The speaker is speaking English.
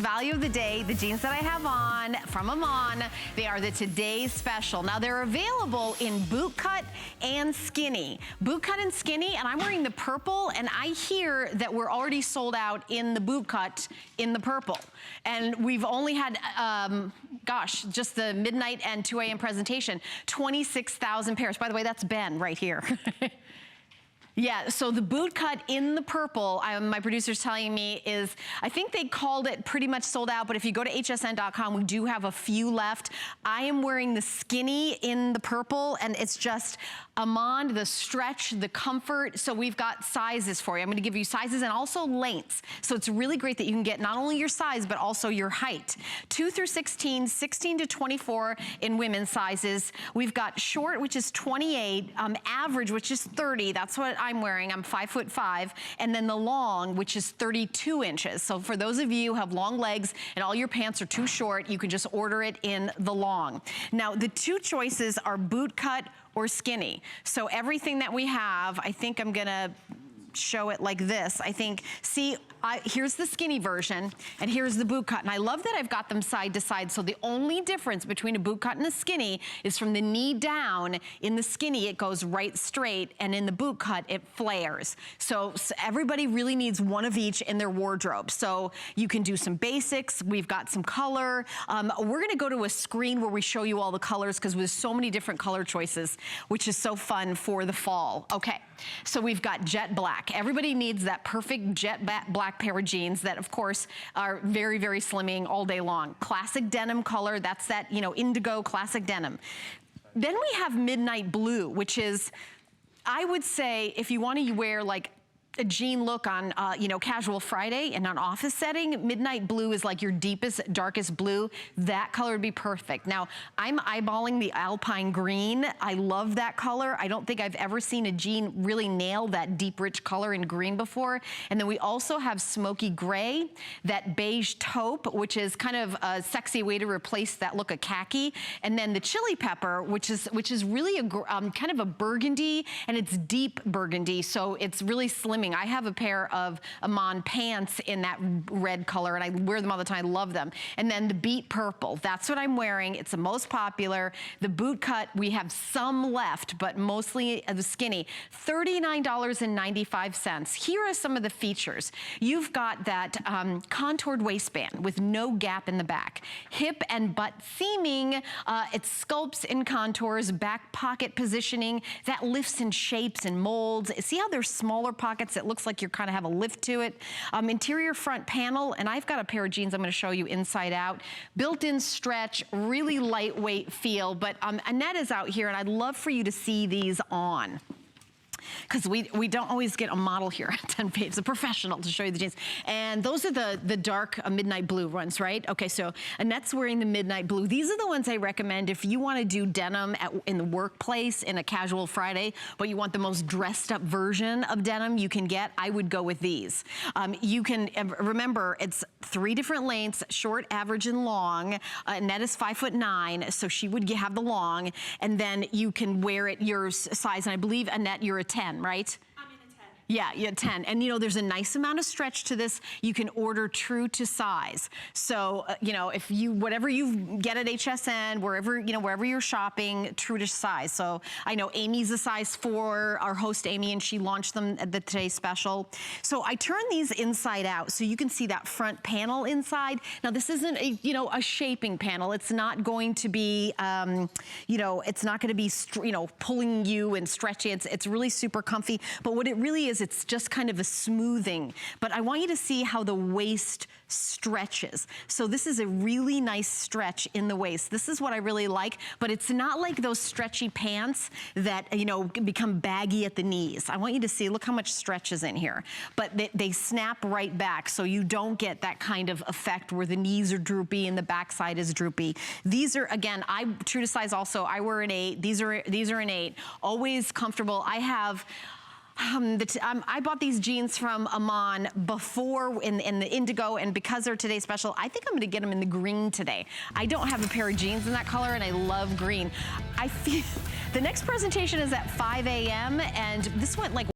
Value of the day, the jeans that I have on from IMAN, they are the today's special. Now they're available in boot cut and skinny. Boot cut and skinny, and I'm wearing the purple, and I hear that we're already sold out in the boot cut in the purple. And we've only had, gosh, just the midnight and 2 a.m. presentation, 26,000 pairs. By the way, that's Ben right here. Yeah, so the boot cut in the purple, my producer's telling me is, I think they called it pretty much sold out, but if you go to hsn.com, we do have a few left. I am wearing the skinny in the purple, and it's just IMAN, the stretch, the comfort. So we've got sizes for you. I'm gonna give you sizes and also lengths. So it's really great that you can get not only your size, but also your height. 2 through 16, 16 to 24 in women's sizes. We've got short, which is 28, average, which is 30. That's what I'm wearing. I'm 5'5", and then the long, which is 32 inches. So for those of you who have long legs and all your pants are too short, you can just order it in the long. Now, the two choices are boot cut or skinny. So everything that we have, I think I'm gonna show it like this. I think, see, here's the skinny version, and here's the boot cut. And I love that I've got them side to side. So the only difference between a boot cut and a skinny is from the knee down. In the skinny, it goes right straight, and in the boot cut, it flares. So everybody really needs one of each in their wardrobe. So you can do some basics. We've got some color. We're gonna go to a screen where we show you all the colors because there's so many different color choices, which is so fun for the fall. Okay, so we've got jet black. Everybody needs that perfect jet black pair of jeans that, of course, are very, very slimming all day long. Classic denim color, that's that, you know, indigo classic denim. Then we have midnight blue, which is, I would say, if you want to wear like a jean look on, you know, casual Friday in an office setting, midnight blue is like your deepest, darkest blue. That color would be perfect. Now, I'm eyeballing the alpine green. I love that color. I don't think I've ever seen a jean really nail that deep, rich color in green before. And then we also have smoky gray, that beige taupe, which is kind of a sexy way to replace that look of khaki. And then the chili pepper, which is really a kind of a burgundy, and it's deep burgundy, so it's really slimming. I have a pair of IMAN pants in that red color, and I wear them all the time. I love them. And then the beet purple, that's what I'm wearing. It's the most popular. The boot cut, we have some left, but mostly the skinny. $39.95. Here are some of the features. You've got that contoured waistband with no gap in the back. Hip and butt seaming. It sculpts and contours, back pocket positioning. That lifts and shapes and molds. See how there's smaller pockets? It looks like you kind of have a lift to it. Interior front panel, and I've got a pair of jeans I'm going to show you inside out. Built-in stretch, really lightweight feel, but Annette is out here, and I'd love for you to see these on, because we don't always get a model here at 10 pages, a professional to show you the jeans. And those are the dark midnight blue ones, right? Okay, so Annette's wearing the midnight blue. These are the ones I recommend if you want to do denim in the workplace in a casual Friday, but you want the most dressed up version of denim you can get. I would go with these. You can, remember, it's 3 different lengths, short, average, and long. Annette is 5'9", so she would have the long, and then you can wear it your size, and I believe, Annette, you're a 10, right? I'm in a 10. Yeah, you're 10. And you know, there's a nice amount of stretch to this. You can order true to size. So, you know, if you, whatever you get at HSN, wherever, you know, wherever you're shopping, true to size. So I know Amy's a size 4, our host Amy, and she launched them at the Today Special. So I turn these inside out so you can see that front panel inside. Now this isn't a, you know, a shaping panel. It's not going to be, you know, it's not going to be, you know, pulling you and stretching. It's really super comfy. But what it really is, it's just kind of a smoothing. But I want you to see how the waist stretches. So this is a really nice stretch in the waist. This is what I really like, but it's not like those stretchy pants that, you know, become baggy at the knees. I want you to see, look how much stretch is in here. But they snap right back, so you don't get that kind of effect where the knees are droopy and the backside is droopy. These are, again, true to size also, I wear an 8. These are an 8. Always comfortable. I have I bought these jeans from IMAN before in the indigo, and because they're Today Special, I think I'm gonna get them in the green today. I don't have a pair of jeans in that color, and I love green. I feel the next presentation is at 5 a.m., and this went like